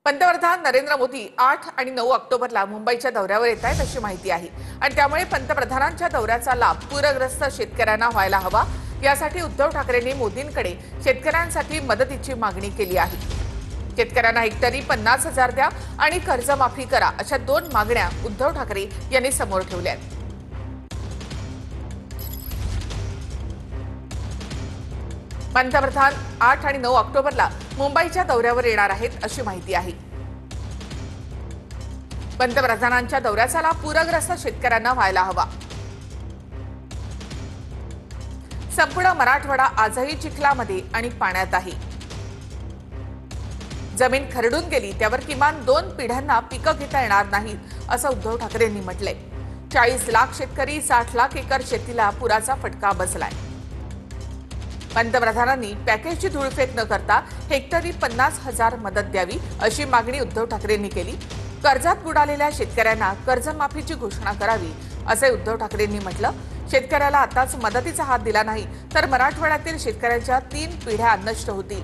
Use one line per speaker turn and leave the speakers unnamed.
पंतप्रधान नरेंद्र मोदी 8 आणि 9 ऑक्टोबरला मुंबईच्या दौऱ्यावर येत आहेत अशी माहिती आहे आणि त्यामुळे पंतप्रधानांच्या दौऱ्याचा लाभ पूरग्रस्त शेतकऱ्यांना व्हायला हवा यासाठी उद्धव ठाकरेंनी मोदींकडे शेतकऱ्यांसाठी मदतीची मागणी केली आहे। शेतकऱ्यांना हेक्टरी 50,000 द्या आणि कर्जमाफी करा अशा दोन मागण्या उद्धव ठाकरे यांनी समोर ठेवल्या आहेत। पंतप्रधान 8 आणि 9 ऑक्टोबरला मुंबईच्या दौऱ्यावर येणार आहेत अशी माहिती आहे। पंतप्रधानांच्या दौऱ्याचा लाभ पूरग्रस्त शेतकऱ्यांना व्हायला हवा। संपूर्ण मराठवाडा आजही चिखलामध्ये आणि पाण्यात आहे। जमीन खरडून गेली त्यावर किमान 2 पिढ्यांना पिकं घेता येणार नाही असं उद्धव ठाकरेंनी म्हटलंय। 40 लाख शेतकरी 60 लाख एकर शेतीला पुराचा फटका बसलाय। पंतप्रधानांनी पॅकेजची धूळफेक न करता हेक्टरी 50,000 मदत द्यावी अशी मागणी उद्धव ठाकरेंनी केली। कर्जात बुडालेल्या शेतकऱ्यांना कर्जमाफीची घोषणा करावी असे उद्धव ठाकरेंनी म्हटलं। शेतकऱ्याला आताच मदतीचा हात दिला नाही तर मराठवाड्यातील शेतकऱ्यांच्या 3 पिढ्या नष्ट होतील।